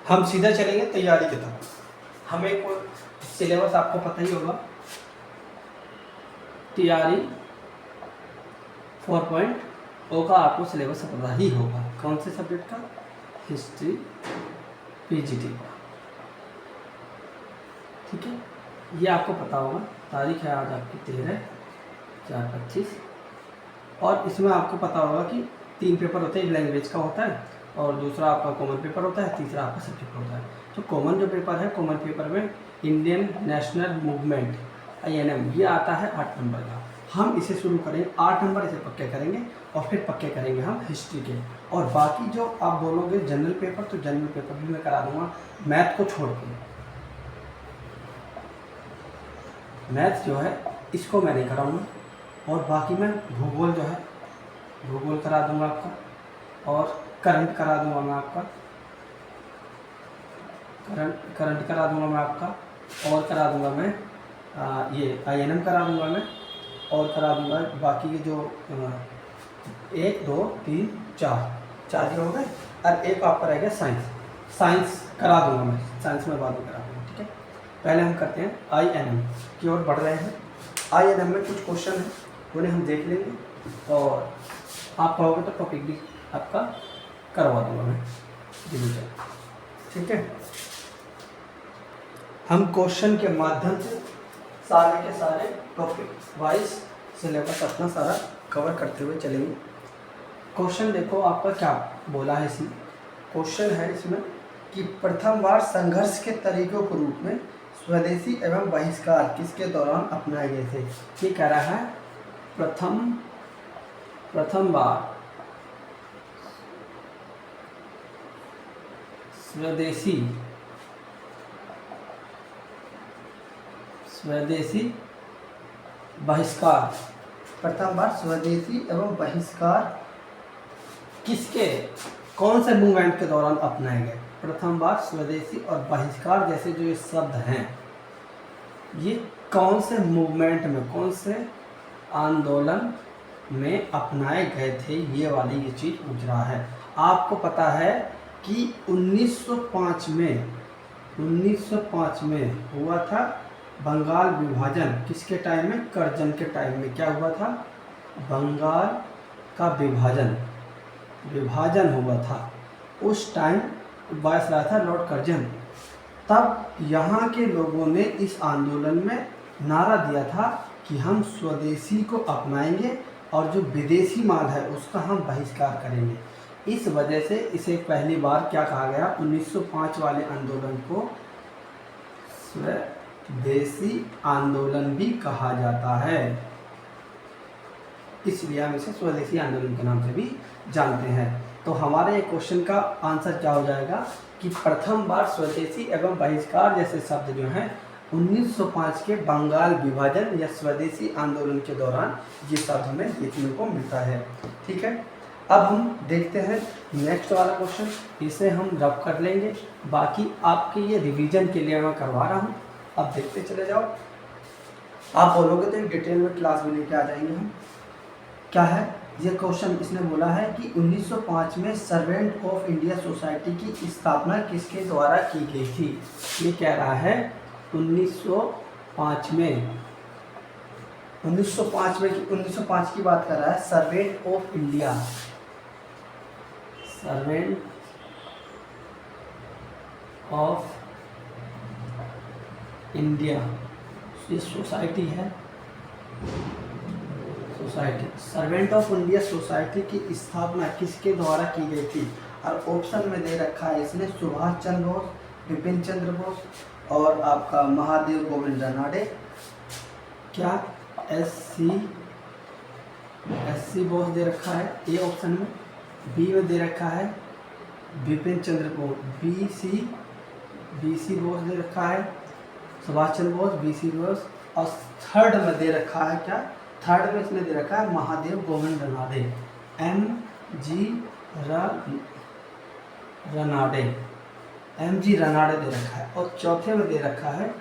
हम सीधा चलेंगे तैयारी की तरफ। हमें कोई सिलेबस आपको पता ही होगा, तैयारी 4.0 का आपको सिलेबस पता ही होगा। कौन से सब्जेक्ट का? हिस्ट्री पीजीटी का। ठीक है, ये आपको पता होगा। तारीख है आज आपकी 13/4/25 और इसमें आपको पता होगा कि 3 पेपर होते हैं, एक लैंग्वेज का होता है और दूसरा आपका कॉमन पेपर होता है, तीसरा आपका सब्जेक्ट होता है। तो कॉमन जो पेपर है, कॉमन पेपर में इंडियन नेशनल मूवमेंट INM ये आता है 8 नंबर का। हम इसे शुरू करेंगे 8 नंबर, इसे पक्के करेंगे और फिर पक्के करेंगे हम हिस्ट्री के। और बाकी जो आप बोलोगे जनरल पेपर, तो जनरल पेपर भी मैं करा दूंगा मैथ को छोड़ के। मैथ जो है इसको मैं नहीं कराऊंगा और बाकी मैं भूगोल जो है भूगोल करा दूंगा आपका और करंट करा दूंगा मैं आपका, करंट करा दूंगा मैं आपका और करा दूंगा मैं ये INM करा दूंगा मैं और करा दूंगा बाकी के जो 1 2 3 4 हो गए और एक आपका रह गया साइंस करा दूंगा मैं, साइंस में बाद में करा दूंगा। ठीक है, पहले हम करते हैं INM की ओर बढ़ रहे हैं। INM में कुछ क्वेश्चन हैं, उन्हें हम देख लेंगे और आप कहोगे तो टॉपिक भी आपका करवा दूंगा मैं डिवीजन। ठीक है, हम क्वेश्चन के माध्यम से सारे के सारे टॉपिक वाइज सिलेबस अपना सारा कवर करते हुए चलेंगे। क्वेश्चन देखो आपका क्या बोला है इसमें। क्वेश्चन है इसमें कि प्रथम बार संघर्ष के तरीकों के रूप में स्वदेशी एवं बहिष्कार किसके दौरान अपनाए गए थे। ये कह रहा है प्रथम बार स्वदेशी बहिष्कार, प्रथम बार स्वदेशी एवं बहिष्कार किसके कौन से मूवमेंट के दौरान अपनाए गए। प्रथम बार स्वदेशी और बहिष्कार जैसे जो ये शब्द हैं, ये कौन से मूवमेंट में, कौन से आंदोलन में अपनाए गए थे, ये वाली ये चीज़ पूछ रहा है। आपको पता है कि 1905 में हुआ था बंगाल विभाजन। किसके टाइम में? कर्जन के टाइम में क्या हुआ था? बंगाल का विभाजन हुआ था। उस टाइम वायसराय था लॉर्ड कर्जन। तब यहाँ के लोगों ने इस आंदोलन में नारा दिया था कि हम स्वदेशी को अपनाएंगे और जो विदेशी माल है उसका हम बहिष्कार करेंगे। इस वजह से इसे पहली बार क्या कहा गया? 1905 वाले आंदोलन को स्वदेशी आंदोलन भी कहा जाता है, इसलिए हम इसे स्वदेशी आंदोलन के नाम से भी जानते हैं। तो हमारे क्वेश्चन का आंसर क्या हो जाएगा कि प्रथम बार स्वदेशी एवं बहिष्कार जैसे शब्द जो हैं 1905 के बंगाल विभाजन या स्वदेशी आंदोलन के दौरान ये शब्द हमें देखने को मिलता है। ठीक है, अब हम देखते हैं नेक्स्ट वाला क्वेश्चन, इसे हम रब कर लेंगे। बाकी आपके ये रिवीजन के लिए मैं करवा रहा हूँ, अब देखते चले जाओ। आप बोलोगे तो डिटेल में क्लास में लेके आ जाएंगे हम। क्या है ये क्वेश्चन? इसने बोला है कि 1905 में सर्वेंट ऑफ इंडिया सोसाइटी की स्थापना किसके द्वारा की गई थी। ये कह रहा है 1905 की बात कर रहा है। Servant of India, servant of India ये सोसाइटी है, society servant of India society की स्थापना किसके द्वारा की गई थी। और ऑप्शन में दे रखा है इसने सुभाष चंद्र बोस, विपिन चंद्र बोस और आपका महादेव गोविंद रानडे। क्या SC बोस दे रखा है ए ऑप्शन में। बी में दे रखा है विपिन चंद्र बोस, BC बोस दे रखा है, सुभाष चंद्र बोस, BC बोस। और थर्ड में दे रखा है क्या? थर्ड में इसने दे रखा है महादेव गोविंद रानडे, MG रानडे दे रखा है। और चौथे में दे रखा है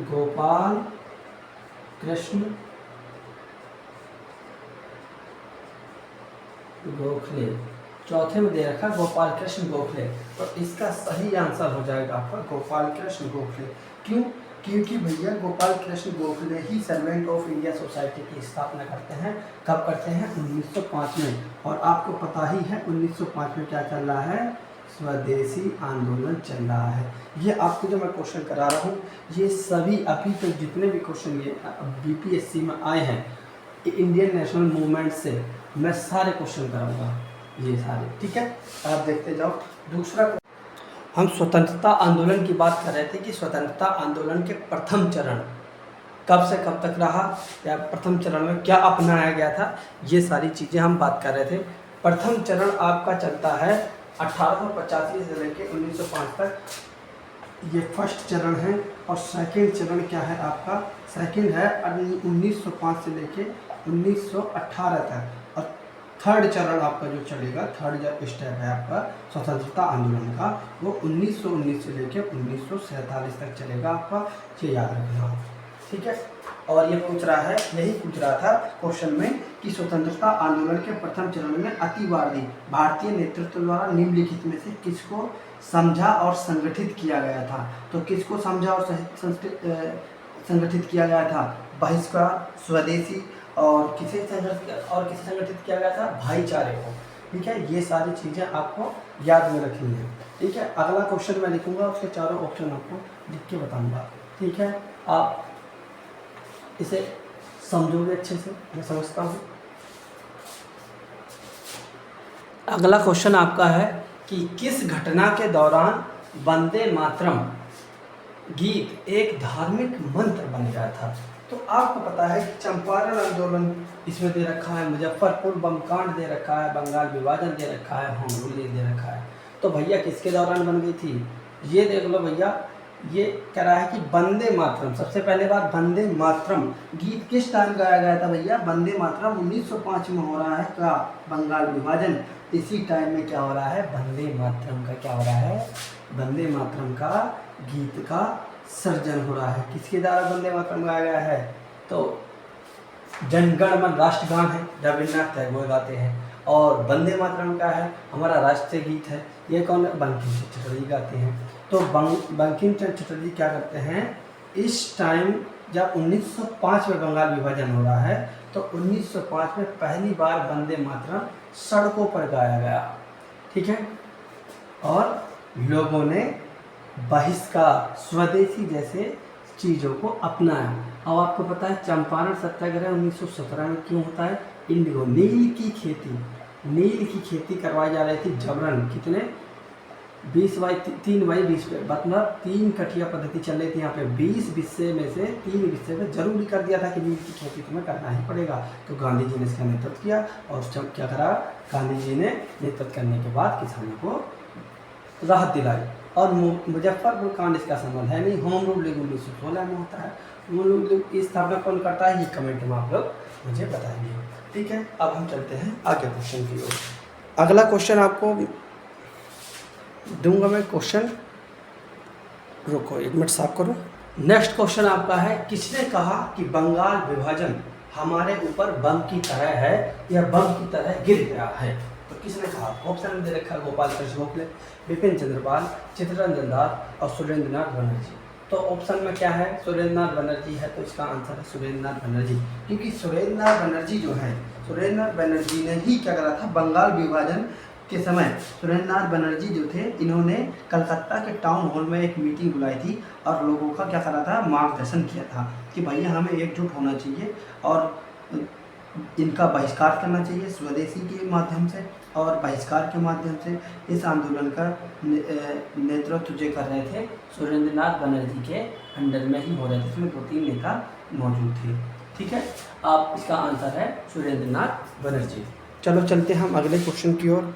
गोपाल कृष्ण गोखले। चौथे में दे रखा गोपाल कृष्ण गोखले, तो इसका सही आंसर हो जाएगा आपका गोपाल कृष्ण गोखले। क्यों? क्योंकि भैया गोपाल कृष्ण गोखले ही सर्वेंट ऑफ इंडिया सोसाइटी की स्थापना करते हैं। कब करते हैं? 1905 में। और आपको पता ही है 1905 में क्या चल रहा है? स्वदेशी आंदोलन चल रहा है। ये आपको जो मैं क्वेश्चन करा रहा हूँ, ये सभी अभी तक जितने भी क्वेश्चन ये बीपीएससी में आए हैं इंडियन नेशनल मूवमेंट से, मैं सारे क्वेश्चन कराऊंगा ये सारे, ठीक है। आप देखते जाओ। दूसरा, हम स्वतंत्रता आंदोलन की बात कर रहे थे कि स्वतंत्रता आंदोलन के प्रथम चरण कब से कब तक रहा, या प्रथम चरण में क्या अपनाया गया था, ये सारी चीज़ें हम बात कर रहे थे। प्रथम चरण आपका चलता है 1885 से लेकर 1905 तक, ये फर्स्ट चरण है। और सेकंड चरण क्या है आपका? सेकंड है 1905 से लेके 1918 तक। और थर्ड चरण आपका जो चलेगा, थर्ड जो स्टेप है आपका स्वतंत्रता आंदोलन का, वो 1919 से लेके 1947 तक चलेगा आपका, ये याद रखना, ठीक है। और ये पूछ रहा है, यही पूछ रहा था क्वेश्चन में कि स्वतंत्रता आंदोलन के प्रथम चरण में अतिवादी भारतीय नेतृत्व द्वारा निम्नलिखित में से किसको समझा और संगठित किया गया था? तो किसको समझा और संगठित किया गया था? बहिष्कार, स्वदेशी, और किसे संगठित किया गया था? भाईचारे को, ठीक है। ये सारी चीज़ें आपको याद में रखनी है, ठीक है। अगला क्वेश्चन मैं लिखूंगा, उसके चारों ऑप्शन आपको लिख के बताऊंगा, ठीक है। आप इसे समझोगे अच्छे से, मैं समझता हूँ। अगला क्वेश्चन आपका है कि किस घटना के दौरान वंदे मातरम गीत एक धार्मिक मंत्र बन गया था? तो आपको पता है कि चंपारण आंदोलन इसमें दे रखा है, मुजफ्फरपुर बम कांड दे रखा है, बंगाल विभाजन दे रखा है, होम रूल दे रखा है। तो भैया किसके दौरान बन गई थी? ये देख लो भैया, ये कह रहा है कि वंदे मातरम, सबसे पहले बात वंदे मातरम गीत किस टाइम गाया गया था भैया? वंदे मातरम 1905 में हो रहा है का बंगाल विभाजन, इसी टाइम में क्या हो रहा है? वंदे मातरम का क्या हो रहा है? वंदे मातरम का गीत का सर्जन हो रहा है। किसके द्वारा वंदे मातरम गाया गया है? तो जनगण मन राष्ट्रगान है, रविन्द्रनाथ टैगोर गाते हैं। और वंदे मातरम का है हमारा राष्ट्रीय गीत है, ये कौन? बंकिम चंद्र चटर्जी गाते हैं। तो बंकिम चंद्र चटर्जी क्या करते हैं? इस टाइम जब 1905 में बंगाल विभाजन हो रहा है, तो 1905 में पहली बार वंदे मातरम सड़कों पर गाया गया, ठीक है। और लोगों ने बहिष्कार, स्वदेशी जैसे चीज़ों को अपनाया। अब आपको पता है चंपारण सत्याग्रह 1917 में क्यों होता है? इंडिगो, नील की खेती करवाई जा रही थी जबरन। कितने? 3/20 पे, मतलब 3 कठिया पद्धति चल रही थी यहाँ पे। 20 विषय में से 3 विषय में जरूरी कर दिया था कि नील की खेती तुम्हें करना ही पड़ेगा। तो गांधी जी ने इसका नेतृत्व किया, और क्या करा? गांधी जी ने नेतृत्व करने के बाद किसानों को राहत दिलाई। और मुजफ्फरपुर कांड इसका संबंध है नहीं, होम रूल 1916 में होता है। होम रूल की स्थापना कौन करता है? ये कमेंट में आप लोग मुझे बताएंगे, ठीक है। अब हम चलते हैं आगे क्वेश्चन की ओर। अगला क्वेश्चन आपको दूंगा मैं, क्वेश्चन रुको 1 मिनट साफ करो। नेक्स्ट क्वेश्चन आपका है, किसने कहा कि बंगाल विभाजन हमारे ऊपर बम की तरह है या बम की तरह गिर गया है? तो किसने कहा? ऑप्शन में दे रखा है गोपाल कृष्ण गोखले, बिपिन चंद्र पाल, चित्तरंजन दास और सुरेंद्रनाथ बनर्जी। तो ऑप्शन में क्या है? सुरेंद्रनाथ बनर्जी है, तो इसका आंसर है सुरेंद्रनाथ बनर्जी। क्योंकि सुरेंद्रनाथ बनर्जी जो है, सुरेंद्रनाथ बनर्जी ने ही क्या करा था? बंगाल विभाजन के समय सुरेंद्रनाथ बनर्जी जो थे, इन्होंने कलकत्ता के टाउन हॉल में एक मीटिंग बुलाई थी और लोगों का क्या करा था? मार्गदर्शन किया था कि भैया हमें एकजुट होना चाहिए और इनका बहिष्कार करना चाहिए स्वदेशी के माध्यम से और बहिष्कार के माध्यम से। इस आंदोलन का नेतृत्व जो कर रहे थे सुरेंद्रनाथ बनर्जी के अंडर में ही हो रहे थे, इसमें 2-3 नेता मौजूद थे, ठीक है। आप इसका आंसर है सुरेंद्रनाथ बनर्जी। चलो चलते हैं हम अगले क्वेश्चन की ओर।